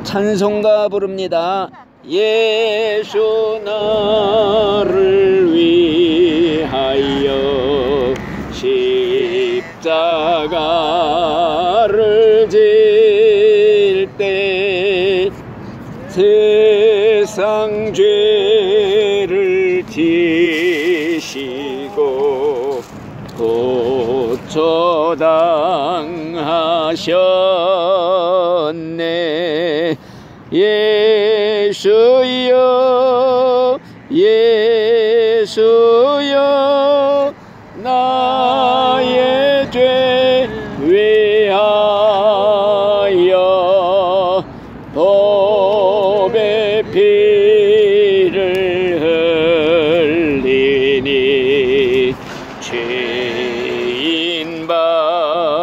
찬송가 부릅니다. 예수 나를 위하여 십자가를 질 때 세상 죄를 지시고 고초당하셨네. 예수여 예수여 나의 죄 위하여 법의 피를 흘리니 죄인 받으소서.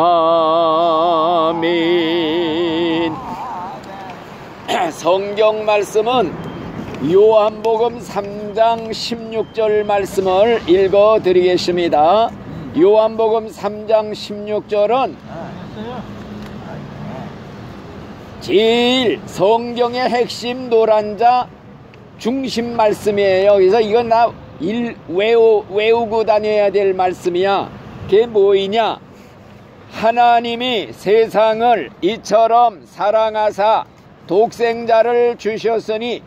아멘. 성경 말씀은 요한복음 3장 16절 말씀을 읽어 드리겠습니다. 요한복음 3장 16절은 제일 성경의 핵심 노란자 중심 말씀이에요. 그래서 이건 나 외우고 다녀야 될 말씀이야. 그게 뭐이냐? 하나님이 세상을 이처럼 사랑하사 독생자를 주셨으니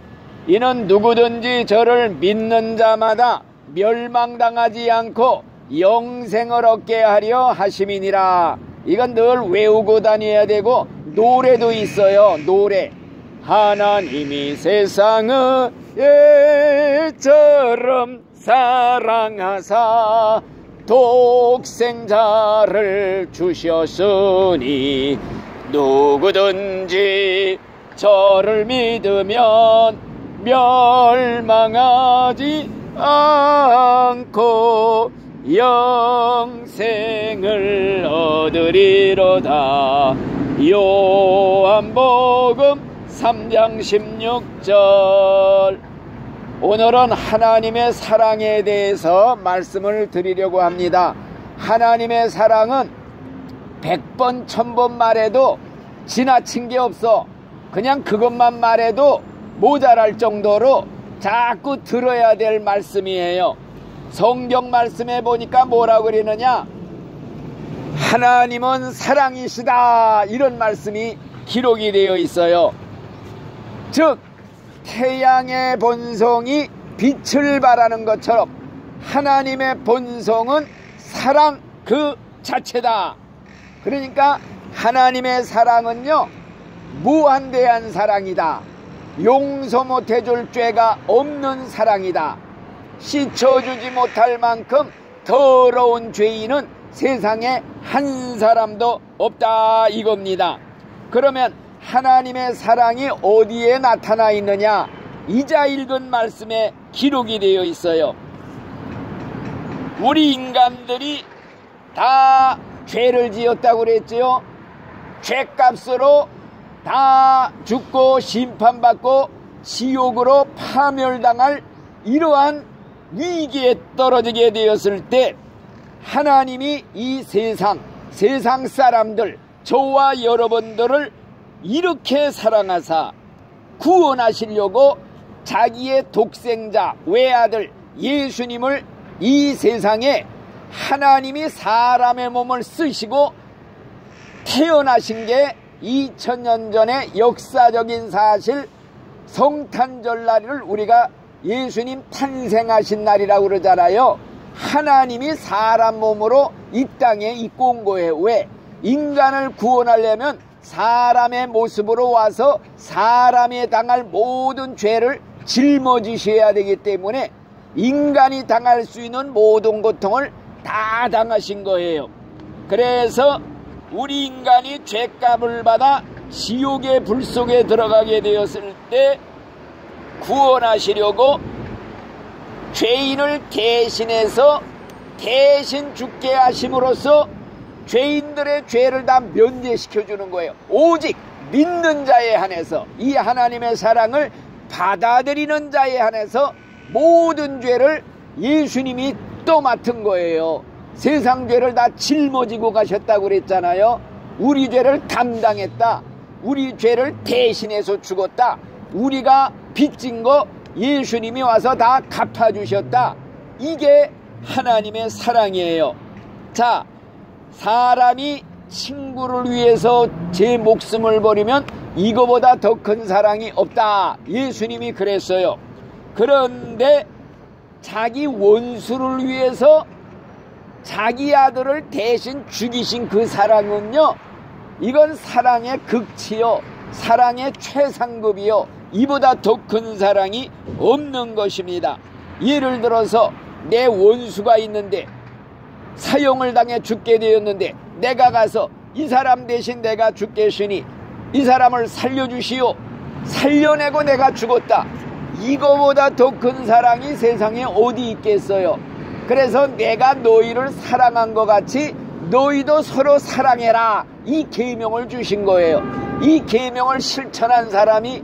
이는 누구든지 저를 믿는 자마다 멸망당하지 않고 영생을 얻게 하려 하심이니라. 이건 늘 외우고 다녀야 되고 노래도 있어요. 노래. 하나님이 세상을 이처럼 사랑하사 독생자를 주셨으니 누구든지 저를 믿으면 멸망하지 않고 영생을 얻으리로다. 요한복음 3장 16절. 오늘은 하나님의 사랑에 대해서 말씀을 드리려고 합니다. 하나님의 사랑은 100번 1000번 말해도 지나친 게 없어. 그냥 그것만 말해도 모자랄 정도로 자꾸 들어야 될 말씀이에요. 성경 말씀에 보니까 뭐라고 그러느냐? 하나님은 사랑이시다, 이런 말씀이 기록이 되어 있어요. 즉 태양의 본성이 빛을 발하는 것처럼 하나님의 본성은 사랑 그 자체다. 그러니까 하나님의 사랑은요, 무한대한 사랑이다. 용서 못해줄 죄가 없는 사랑이다. 씻어주지 못할 만큼 더러운 죄인은 세상에 한 사람도 없다, 이겁니다. 그러면 하나님의 사랑이 어디에 나타나 있느냐? 이자 읽은 말씀에 기록이 되어 있어요. 우리 인간들이 다 죄를 지었다고 그랬지요. 죄값으로 다 죽고 심판받고 지옥으로 파멸당할 이러한 위기에 떨어지게 되었을 때 하나님이 이 세상 사람들, 저와 여러분들을 이렇게 사랑하사 구원하시려고 자기의 독생자 외아들 예수님을 이 세상에 하나님이 사람의 몸을 쓰시고 태어나신 게 2000년 전의 역사적인 사실, 성탄절 날을 우리가 예수님 탄생하신 날이라고 그러잖아요. 하나님이 사람 몸으로 이 땅에 입고 온 거예요. 왜? 인간을 구원하려면 사람의 모습으로 와서 사람이 당할 모든 죄를 짊어지셔야 되기 때문에 인간이 당할 수 있는 모든 고통을 다 당하신 거예요. 그래서 우리 인간이 죄값을 받아 지옥의 불 속에 들어가게 되었을 때 구원하시려고 죄인을 대신해서 대신 죽게 하심으로써 죄인들의 죄를 다 면제시켜주는 거예요. 오직 믿는 자에 한해서, 이 하나님의 사랑을 받아들이는 자에 한해서 모든 죄를 예수님이 또 맡은 거예요. 세상 죄를 다 짊어지고 가셨다고 그랬잖아요. 우리 죄를 담당했다. 우리 죄를 대신해서 죽었다. 우리가 빚진 거 예수님이 와서 다 갚아주셨다. 이게 하나님의 사랑이에요. 자, 사람이 친구를 위해서 제 목숨을 버리면 이거보다 더 큰 사랑이 없다. 예수님이 그랬어요. 그런데 자기 원수를 위해서 자기 아들을 대신 죽이신 그 사랑은요, 이건 사랑의 극치요, 사랑의 최상급이요, 이보다 더 큰 사랑이 없는 것입니다. 예를 들어서 내 원수가 있는데 사형을 당해 죽게 되었는데 내가 가서 이 사람 대신 내가 죽겠으니 이 사람을 살려주시오. 살려내고 내가 죽었다. 이거보다 더 큰 사랑이 세상에 어디 있겠어요. 그래서 내가 너희를 사랑한 것 같이 너희도 서로 사랑해라. 이 계명을 주신 거예요. 이 계명을 실천한 사람이,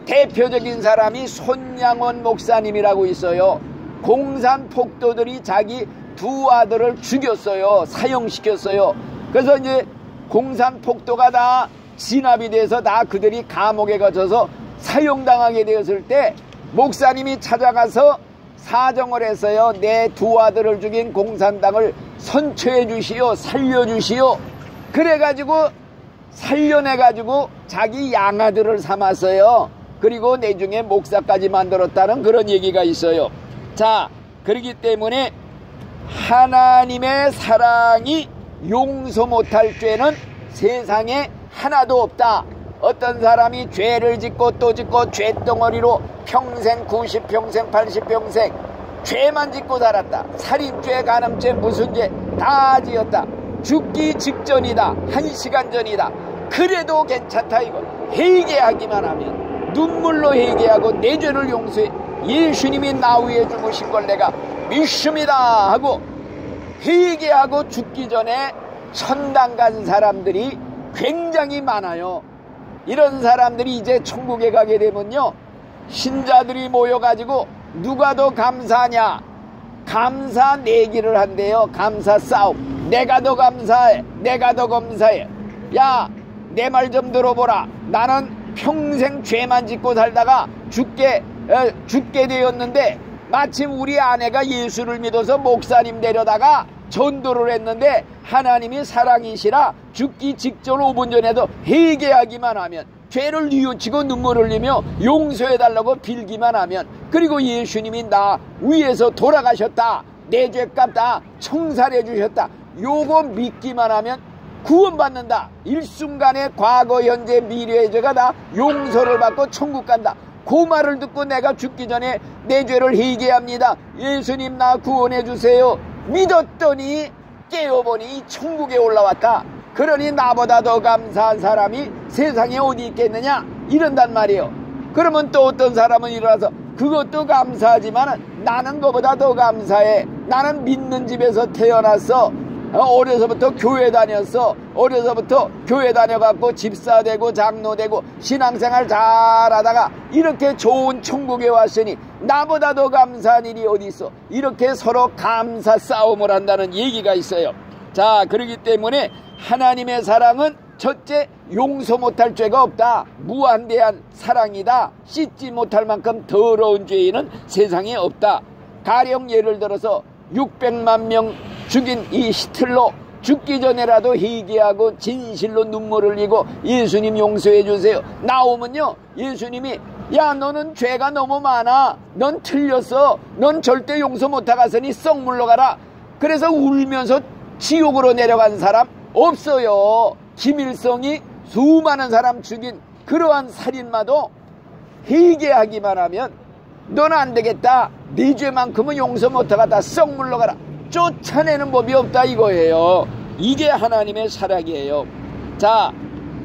대표적인 사람이 손양원 목사님이라고 있어요. 공산 폭도들이 자기 두 아들을 죽였어요. 사형시켰어요. 그래서 이제 공산 폭도가 다 진압이 돼서 다 그들이 감옥에 갇혀서 사형당하게 되었을 때 목사님이 찾아가서 사정을 했어요. 내 두 아들을 죽인 공산당을 선처해 주시오. 살려주시오. 그래가지고 살려내가지고 자기 양아들을 삼았어요. 그리고 내중에 목사까지 만들었다는 그런 얘기가 있어요. 자, 그렇기 때문에 하나님의 사랑이 용서 못할 죄는 세상에 하나도 없다. 어떤 사람이 죄를 짓고 또 짓고 죄덩어리로 평생 90평생 80평생 죄만 짓고 살았다. 살인죄, 간음죄, 무슨 죄 다 지었다. 죽기 직전이다. 1시간 전이다. 그래도 괜찮다. 이거 회개하기만 하면, 눈물로 회개하고 내 죄를 용서해, 예수님이 나 위해 죽으신 걸 내가 믿습니다 하고 회개하고 죽기 전에 천당 간 사람들이 굉장히 많아요. 이런 사람들이 이제 천국에 가게 되면요, 신자들이 모여가지고 누가 더 감사하냐, 감사 내기를 한대요. 감사 싸움. 내가 더 감사해, 내가 더 감사해. 야, 내 말 좀 들어보라. 나는 평생 죄만 짓고 살다가 죽게 되었는데 마침 우리 아내가 예수를 믿어서 목사님 데려다가 전도를 했는데 하나님이 사랑이시라 죽기 직전 5분 전에도 회개하기만 하면, 죄를 뉘우치고 눈물 흘리며 용서해달라고 빌기만 하면, 그리고 예수님이 나 위에서 돌아가셨다, 내 죄값 다 청산해 주셨다, 요거 믿기만 하면 구원받는다. 일순간에 과거 현재 미래의 죄가 다 용서를 받고 천국 간다. 그 말을 듣고 내가 죽기 전에 내 죄를 회개합니다, 예수님 나 구원해 주세요, 믿었더니 깨어보니 천국에 올라왔다. 그러니 나보다 더 감사한 사람이 세상에 어디 있겠느냐, 이런단 말이에요. 그러면 또 어떤 사람은 일어나서 그것도 감사하지만 나는 그보다 더 감사해. 나는 믿는 집에서 태어났어. 어려서부터 교회 다녔어. 어려서부터 교회 다녀갖고 집사되고 장로되고 신앙생활 잘하다가 이렇게 좋은 천국에 왔으니 나보다 더 감사한 일이 어디 있어. 이렇게 서로 감사 싸움을 한다는 얘기가 있어요. 자, 그렇기 때문에 하나님의 사랑은 첫째, 용서 못할 죄가 없다. 무한대한 사랑이다. 씻지 못할 만큼 더러운 죄인은 세상에 없다. 가령 예를 들어서 600만 명 죽인 이 히틀러, 죽기 전에라도 회개하고 진실로 눈물을 흘리고 예수님 용서해 주세요 나오면요, 예수님이 야, 너는 죄가 너무 많아, 넌 틀렸어, 넌 절대 용서 못하겠으니 썩 물러가라. 그래서 울면서 지옥으로 내려간 사람 없어요. 김일성이 수많은 사람 죽인 그러한 살인마도 회개하기만 하면 너는 안 되겠다, 네 죄만큼은 용서 못하겠다, 썩 물러가라, 쫓아내는 법이 없다 이거예요. 이게 하나님의 사랑이에요. 자,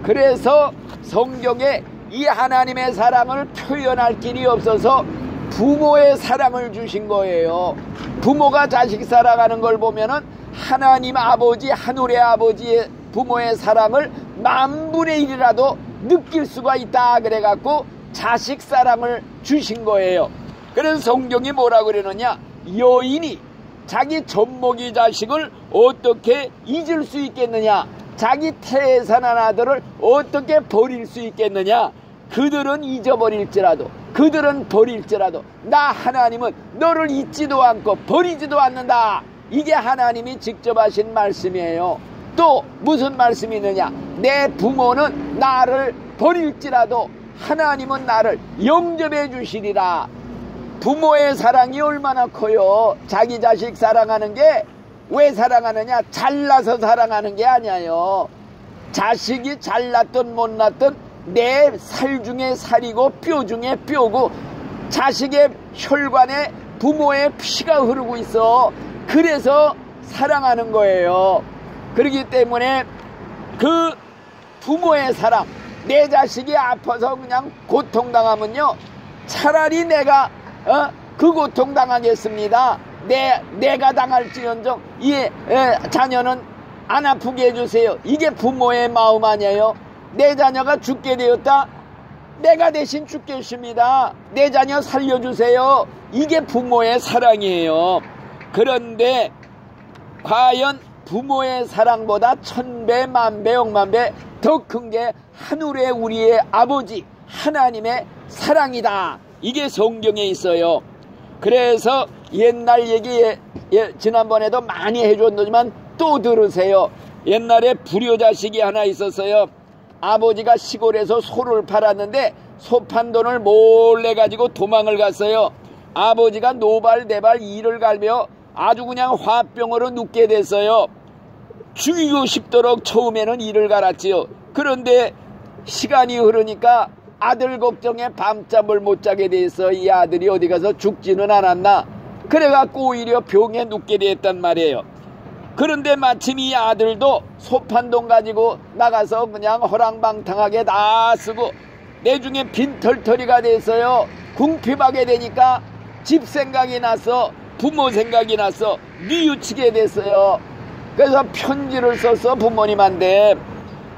그래서 성경에 이 하나님의 사랑을 표현할 길이 없어서 부모의 사랑을 주신 거예요. 부모가 자식 사랑하는 걸 보면은 하나님 아버지, 하늘의 아버지의 부모의 사랑을 10,000분의 1이라도 느낄 수가 있다 그래갖고 자식 사랑을 주신 거예요. 그래서 성경이 뭐라고 그러느냐, 여인이 자기 젖먹이 자식을 어떻게 잊을 수 있겠느냐? 자기 태산한 아들을 어떻게 버릴 수 있겠느냐? 그들은 잊어버릴지라도, 그들은 버릴지라도 나 하나님은 너를 잊지도 않고 버리지도 않는다. 이게 하나님이 직접 하신 말씀이에요. 또 무슨 말씀이 있느냐? 내 부모는 나를 버릴지라도 하나님은 나를 영접해 주시리라. 부모의 사랑이 얼마나 커요. 자기 자식 사랑하는 게 왜 사랑하느냐? 잘나서 사랑하는 게 아니에요. 자식이 잘났든 못났든 내 살 중에 살이고 뼈 중에 뼈고 자식의 혈관에 부모의 피가 흐르고 있어. 그래서 사랑하는 거예요. 그렇기 때문에 그 부모의 사랑, 내 자식이 아파서 그냥 고통당하면요, 차라리 내가 그 고통당하겠습니다. 내가 당할지언정 이 자녀는 안 아프게 해주세요. 이게 부모의 마음 아니에요. 내 자녀가 죽게 되었다, 내가 대신 죽겠습니다. 내 자녀 살려주세요. 이게 부모의 사랑이에요. 그런데 과연 부모의 사랑보다 천배 만배 억만배 더 큰 게 하늘의 우리의 아버지 하나님의 사랑이다. 이게 성경에 있어요. 그래서 옛날 얘기 지난번에도 많이 해줬지만 또 들으세요. 옛날에 불효자식이 하나 있었어요. 아버지가 시골에서 소를 팔았는데 소 판 돈을 몰래 가지고 도망을 갔어요. 아버지가 노발대발 이를 갈며 아주 그냥 화병으로 눕게 됐어요. 죽이고 싶도록 처음에는 이를 갈았지요. 그런데 시간이 흐르니까 아들 걱정에 밤잠을 못 자게 돼서 이 아들이 어디 가서 죽지는 않았나, 그래갖고 오히려 병에 눕게 됐단 말이에요. 그런데 마침 이 아들도 소판돈 가지고 나가서 그냥 허랑방탕하게 다 쓰고 내중에 빈털터리가 됐어요. 궁핍하게 되니까 집 생각이 나서, 부모 생각이 나서 뉘우치게 됐어요. 그래서 편지를 써서 부모님한테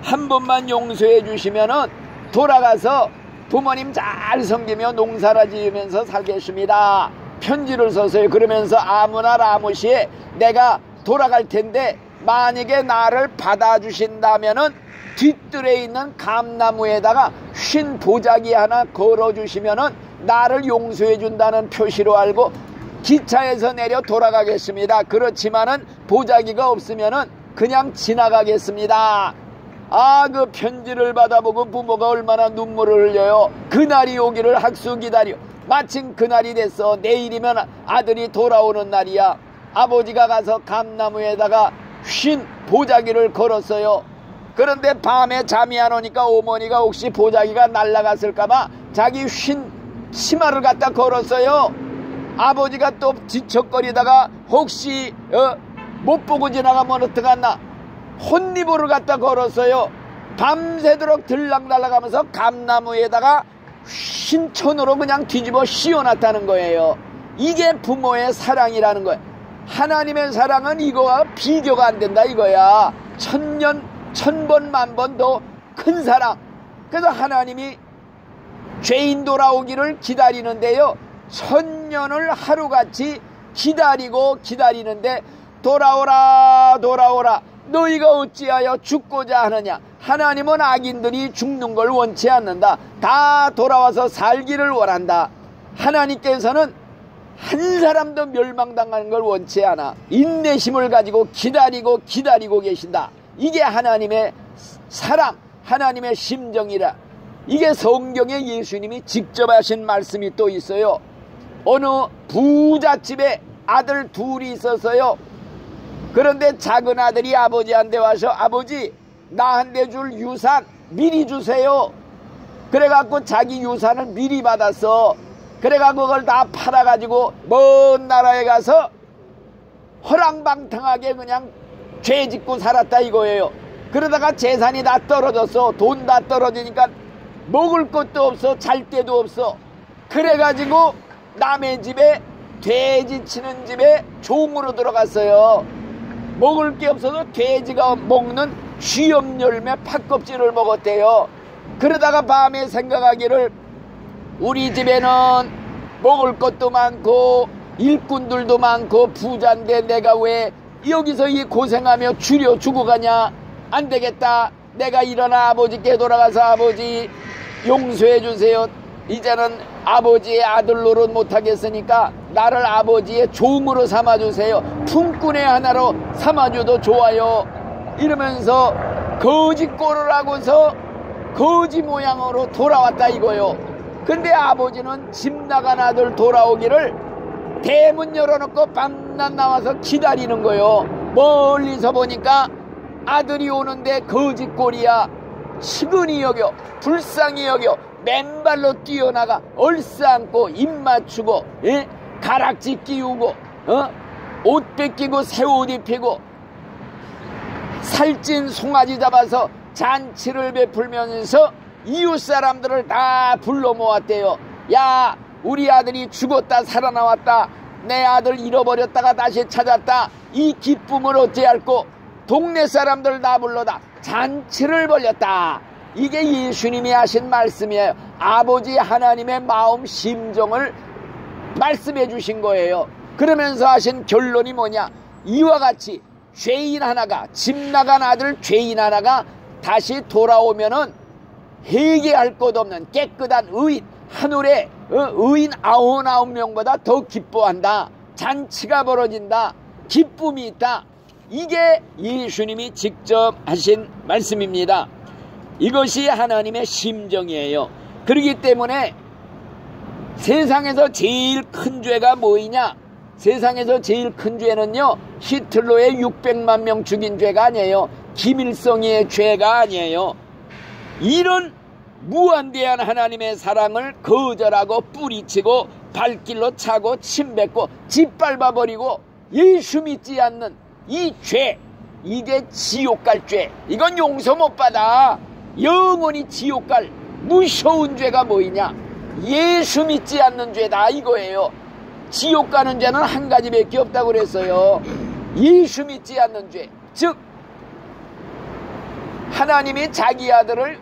한 번만 용서해 주시면은 돌아가서 부모님 잘 섬기며 농사라 지으면서 살겠습니다. 편지를 썼어요. 그러면서 아무나 라무시에 내가 돌아갈 텐데 만약에 나를 받아주신다면은 뒷뜰에 있는 감나무에다가 쉰 보자기 하나 걸어주시면은 나를 용서해 준다는 표시로 알고 기차에서 내려 돌아가겠습니다. 그렇지만은 보자기가 없으면은 그냥 지나가겠습니다. 그 편지를 받아보고 부모가 얼마나 눈물을 흘려요. 그날이 오기를 학수 기다려. 마침 그날이 됐어. 내일이면 아들이 돌아오는 날이야. 아버지가 가서 감나무에다가 쉰 보자기를 걸었어요. 그런데 밤에 잠이 안 오니까 어머니가 혹시 보자기가 날아갔을까봐 자기 쉰 치마를 갖다 걸었어요. 아버지가 또 지척거리다가 혹시 못 보고 지나가면 어떡하나 혼니보를 갖다 걸었어요. 밤새도록 들락날락하면서 감나무에다가 신천으로 그냥 뒤집어 씌워놨다는 거예요. 이게 부모의 사랑이라는 거예요. 하나님의 사랑은 이거와 비교가 안 된다 이거야. 천년 천번 만번 더 큰 사랑. 그래서 하나님이 죄인 돌아오기를 기다리는데요, 천년을 하루같이 기다리는데 돌아오라 돌아오라 너희가 어찌하여 죽고자 하느냐. 하나님은 악인들이 죽는 걸 원치 않는다. 다 돌아와서 살기를 원한다. 하나님께서는 한 사람도 멸망당하는 걸 원치 않아. 인내심을 가지고 기다리고 계신다. 이게 하나님의 사랑, 하나님의 심정이라. 이게 성경에 예수님이 직접 하신 말씀이 또 있어요. 어느 부잣집에 아들 둘이 있었어요. 그런데 작은 아들이 아버지한테 와서 아버지 나한테 줄 유산 미리 주세요. 그래갖고 자기 유산을 미리 받았어. 그래갖고 그걸 다 팔아가지고 먼 나라에 가서 허랑방탕하게 그냥 죄 짓고 살았다 이거예요. 그러다가 재산이 다 떨어졌어. 돈 다 떨어지니까 먹을 것도 없어, 잘 데도 없어. 그래가지고 남의 집에 돼지 치는 집에 종으로 들어갔어요. 먹을 게 없어서 돼지가 먹는 쥐염 열매 팥껍질을 먹었대요. 그러다가 밤에 생각하기를 우리 집에는 먹을 것도 많고 일꾼들도 많고 부자인데 내가 왜 여기서 이 고생하며 줄여 죽어가냐. 안 되겠다. 내가 일어나 아버지께 돌아가서 아버지 용서해 주세요. 이제는 아버지의 아들 노릇 못하겠으니까 나를 아버지의 종으로 삼아주세요. 품꾼의 하나로 삼아줘도 좋아요. 이러면서 거지 꼴을 하고서 거지 모양으로 돌아왔다 이거요. 근데 아버지는 집 나간 아들 돌아오기를 대문 열어놓고 밤낮 나와서 기다리는 거요. 멀리서 보니까 아들이 오는데 거지 꼴이야. 시근히 여겨 불쌍히 여겨 맨발로 뛰어나가 얼싸안고 입 맞추고 가락지 끼우고 옷 뺏기고 새 옷 입히고 살찐 송아지 잡아서 잔치를 베풀면서 이웃 사람들을 다 불러 모았대요. 야, 우리 아들이 죽었다 살아나왔다. 내 아들 잃어버렸다가 다시 찾았다. 이 기쁨을 어찌할꼬. 동네 사람들 다 불러다 잔치를 벌였다. 이게 예수님이 하신 말씀이에요. 아버지 하나님의 마음 심정을 말씀해 주신 거예요. 그러면서 하신 결론이 뭐냐. 이와 같이 죄인 하나가, 집 나간 아들 죄인 하나가 다시 돌아오면은 회개할 것 없는 깨끗한 의인, 하늘에 의인 99명보다 더 기뻐한다. 잔치가 벌어진다. 기쁨이 있다. 이게 예수님이 직접 하신 말씀입니다. 이것이 하나님의 심정이에요. 그렇기 때문에 세상에서 제일 큰 죄가 뭐이냐. 세상에서 제일 큰 죄는요, 히틀러의 600만 명 죽인 죄가 아니에요. 김일성의 죄가 아니에요. 이런 무한대한 하나님의 사랑을 거절하고 뿌리치고 발길로 차고 침뱉고 짓밟아버리고 예수 믿지 않는 이 죄, 이게 지옥 갈 죄. 이건 용서 못 받아. 영원히 지옥 갈 무서운 죄가 뭐이냐. 예수 믿지 않는 죄다 이거예요. 지옥 가는 죄는 한 가지밖에 없다고 그랬어요. 예수 믿지 않는 죄. 즉 하나님이 자기 아들을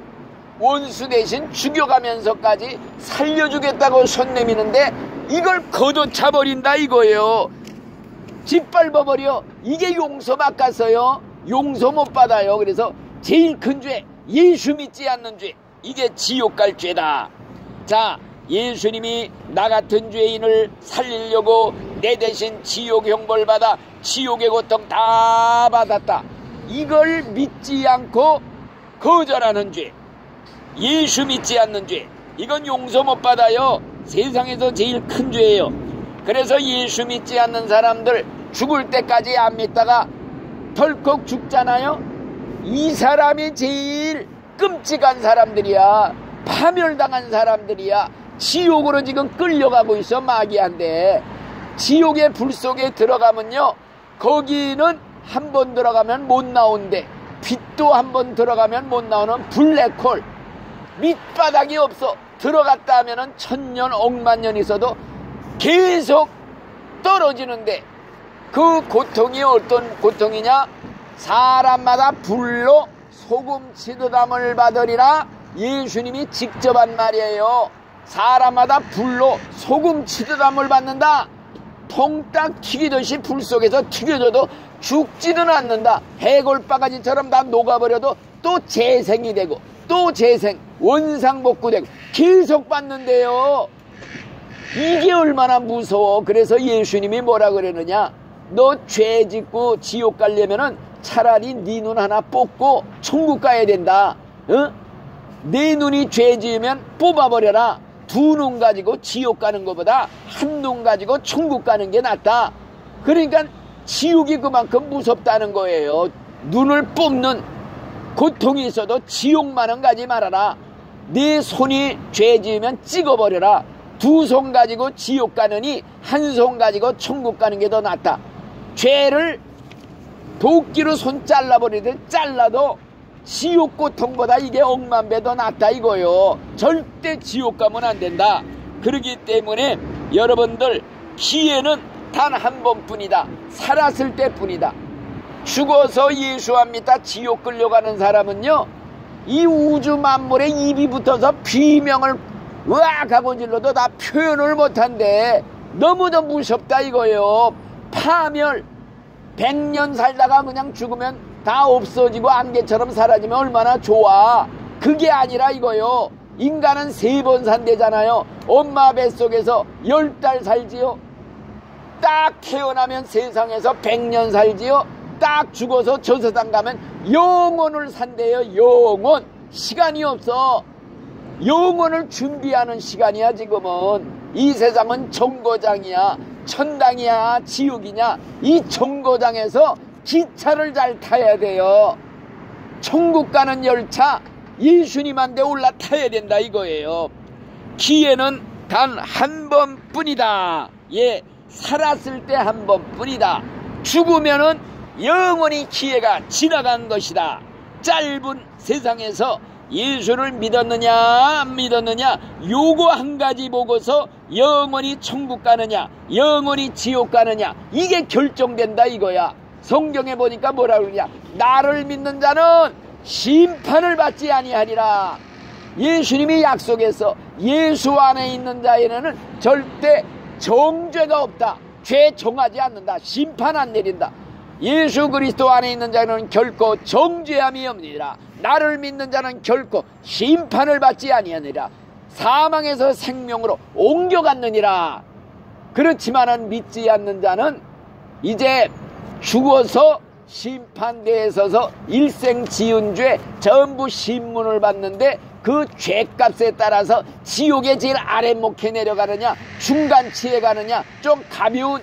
원수 대신 죽여가면서까지 살려주겠다고 손 내미는데 이걸 걷어차버린다 이거예요. 짓밟아버려. 이게 용서 받겠어요? 용서 못 받아요. 그래서 제일 큰 죄, 예수 믿지 않는 죄, 이게 지옥 갈 죄다. 자, 예수님이 나 같은 죄인을 살리려고 내 대신 지옥 형벌 받아 지옥의 고통 다 받았다. 이걸 믿지 않고 거절하는 죄, 예수 믿지 않는 죄, 이건 용서 못 받아요. 세상에서 제일 큰 죄예요. 그래서 예수 믿지 않는 사람들 죽을 때까지 안 믿다가 덜컥 죽잖아요. 이 사람이 제일 끔찍한 사람들이야. 파멸당한 사람들이야. 지옥으로 지금 끌려가고 있어. 마귀한테. 지옥의 불 속에 들어가면요, 거기는 한 번 들어가면 못 나온대. 빛도 한 번 들어가면 못 나오는 블랙홀. 밑바닥이 없어. 들어갔다 하면은 천년 억만년 있어도 계속 떨어지는데, 그 고통이 어떤 고통이냐. 사람마다 불로 소금 치듯함을 받으리라. 예수님이 직접 한 말이에요. 사람마다 불로 소금 치듯함을 받는다. 통딱 튀기듯이 불 속에서 튀겨져도 죽지는 않는다. 해골바가지처럼 다 녹아버려도 또 재생이 되고 또 재생, 원상복구되고 계속 받는데요. 이게 얼마나 무서워. 그래서 예수님이 뭐라 그러느냐. 너 죄 짓고 지옥 가려면은 차라리 네 눈 하나 뽑고 천국 가야 된다. 네 눈이 죄 지으면 뽑아버려라. 두 눈 가지고 지옥 가는 것보다 한 눈 가지고 천국 가는 게 낫다. 그러니까 지옥이 그만큼 무섭다는 거예요. 눈을 뽑는 고통이 있어도 지옥만은 가지 말아라. 네 손이 죄 지으면 찍어버려라. 두 손 가지고 지옥 가느니 한 손 가지고 천국 가는 게 더 낫다. 죄를 도끼로 손 잘라버리듯 잘라도 지옥 고통보다 이게 억만 배 더 낫다 이거요. 절대 지옥 가면 안 된다. 그렇기 때문에 여러분들 기회는 단 한 번뿐이다. 살았을 때뿐이다. 죽어서 예수 안 믿다 지옥 끌려가는 사람은요, 이 우주 만물에 입이 붙어서 비명을 으악 하고 질러도 다 표현을 못한대. 너무도 무섭다 이거예요. 파멸. 100년 살다가 그냥 죽으면 다 없어지고 안개처럼 사라지면 얼마나 좋아. 그게 아니라 이거요. 인간은 3번 산대잖아요. 엄마 뱃속에서 10달 살지요. 딱 태어나면 세상에서 100년 살지요. 딱 죽어서 저 세상 가면 영원을 산대요. 영원. 시간이 없어. 영원을 준비하는 시간이야. 지금은 이 세상은 정거장이야. 천당이야 지옥이냐. 이 정거장에서 기차를 잘 타야 돼요. 천국 가는 열차 예수님한테 올라타야 된다 이거예요. 기회는 단 한 번뿐이다. 예, 살았을 때 한 번뿐이다. 죽으면은 영원히 기회가 지나간 것이다. 짧은 세상에서 예수를 믿었느냐 안 믿었느냐 요거 한 가지 보고서 영원히 천국 가느냐 영원히 지옥 가느냐 이게 결정된다 이거야. 성경에 보니까 뭐라 그러냐. 나를 믿는 자는 심판을 받지 아니하리라. 예수님이 약속해서 예수 안에 있는 자에는 절대 정죄가 없다. 죄 정하지 않는다. 심판 안 내린다. 예수 그리스도 안에 있는 자는 결코 정죄함이 없느니라. 나를 믿는 자는 결코 심판을 받지 아니하느니라. 사망에서 생명으로 옮겨갔느니라. 그렇지만은 믿지 않는 자는 이제 죽어서 심판대에 서서 일생 지은 죄 전부 신문을 받는데 그 죄값에 따라서 지옥의 제일 아랫목에 내려가느냐 중간치에 가느냐 좀 가벼운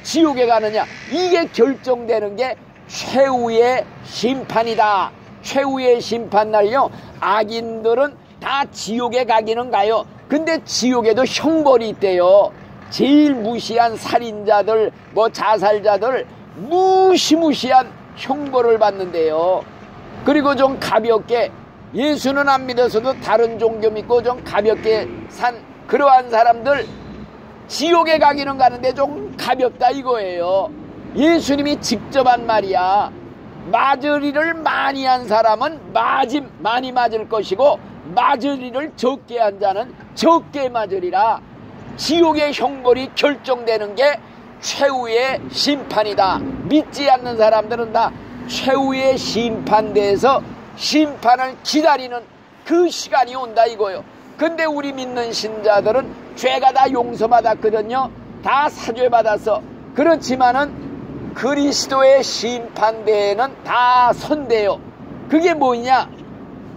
지옥에 가느냐 이게 결정되는 게 최후의 심판이다. 최후의 심판날요 악인들은 다 지옥에 가기는 가요. 근데 지옥에도 형벌이 있대요. 제일 무시한 살인자들 뭐 자살자들 무시무시한 형벌을 받는데요. 그리고 좀 가볍게 예수는 안 믿어서도 다른 종교 믿고 좀 가볍게 산 그러한 사람들 지옥에 가기는 가는데 좀 가볍다 이거예요. 예수님이 직접 한 말이야. 맞을 일을 많이 한 사람은 많이 맞을 것이고 맞을 일을 적게 한 자는 적게 맞으리라. 지옥의 형벌이 결정되는 게 최후의 심판이다. 믿지 않는 사람들은 다 최후의 심판대에서 심판을 기다리는 그 시간이 온다 이거요. 근데 우리 믿는 신자들은 죄가 다 용서받았거든요. 다 사죄받았어. 그렇지만은 그리스도의 심판대에는 다 선대요. 그게 뭐냐.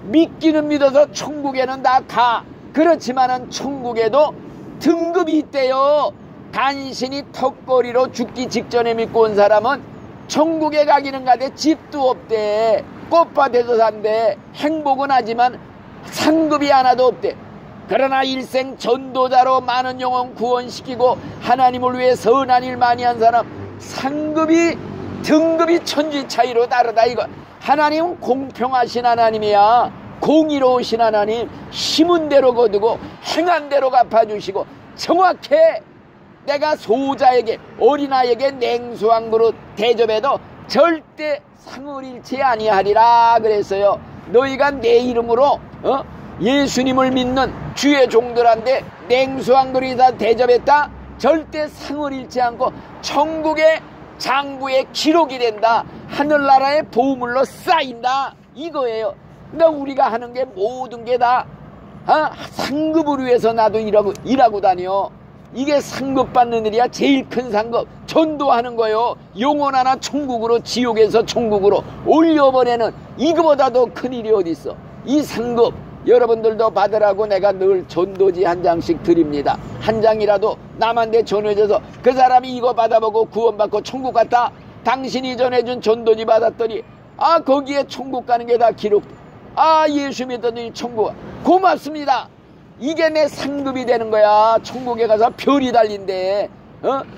믿기는 믿어서 천국에는 다 가. 그렇지만은 천국에도 등급이 있대요. 간신히 턱걸이로 죽기 직전에 믿고 온 사람은 천국에 가기는 가되 집도 없대. 꽃밭에서 산대. 행복은 하지만 상급이 하나도 없대. 그러나 일생 전도자로 많은 영혼 구원시키고 하나님을 위해 선한 일 많이 한 사람 상급이 등급이 천지 차이로 다르다 이거. 하나님은 공평하신 하나님이야. 공의로우신 하나님. 심은 대로 거두고 행한 대로 갚아주시고 정확해. 내가 소자에게 어린아이에게 냉수한 그릇 대접해도 절대 상을 잃지 아니하리라 그랬어요. 너희가 내 이름으로 예수님을 믿는 주의 종들한테 냉수한 그릇이다 대접했다 절대 상을 잃지 않고 천국의 장부의 기록이 된다. 하늘나라의 보물로 쌓인다 이거예요. 그러니까 우리가 하는 게 모든 게 다 상급을 위해서 나도 일하고 다녀. 이게 상급 받는 일이야. 제일 큰 상급 전도하는 거요. 영혼 하나 천국으로 지옥에서 천국으로 올려보내는 이거보다 더 큰 일이 어디 있어. 이 상급 여러분들도 받으라고 내가 늘 전도지 한 장씩 드립니다. 한 장이라도 남한테 전해줘서 그 사람이 이거 받아보고 구원받고 천국 갔다. 당신이 전해준 전도지 받았더니 거기에 천국 가는 게 다 기록돼. 예수 믿더니 천국 고맙습니다. 이게 내 상급이 되는 거야. 천국에 가서 별이 달린대.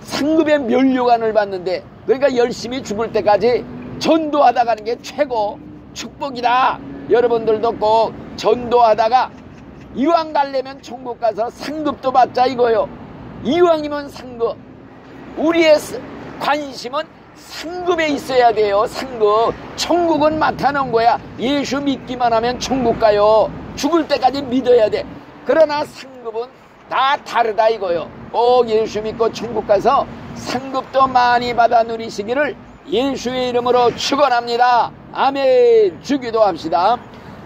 상급의 면류관을 받는데 그러니까 열심히 죽을 때까지 전도하다 가는 게 최고 축복이다. 여러분들도 꼭 전도하다가 이왕 가려면 천국 가서 상급도 받자 이거요. 이왕이면 상급. 우리의 관심은 상급에 있어야 돼요. 상급. 천국은 맡아놓은 거야. 예수 믿기만 하면 천국 가요. 죽을 때까지 믿어야 돼. 그러나 상급은 다 다르다 이거요. 꼭 예수 믿고 천국 가서 상급도 많이 받아 누리시기를 예수의 이름으로 축원합니다. 아멘. 주기도합시다.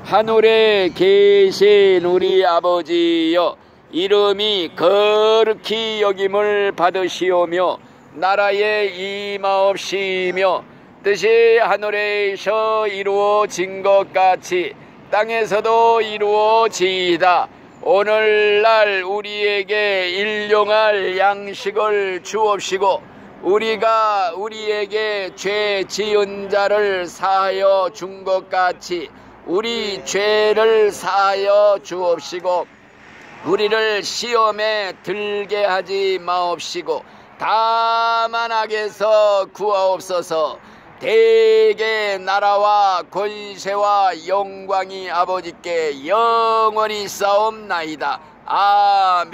하늘에 계신 우리 아버지여, 이름이 거룩히 여김을 받으시오며 나라에 임하옵시며 뜻이 하늘에서 이루어진 것 같이 땅에서도 이루어지이다. 오늘날 우리에게 일용할 양식을 주옵시고 우리가 우리에게 죄 지은 자를 사하여 준 것 같이 우리 죄를 사하여 주옵시고 우리를 시험에 들게 하지 마옵시고 다만 악에서 구하옵소서. 대개 나라와 권세와 영광이 아버지께 영원히 싸움나이다. 아멘.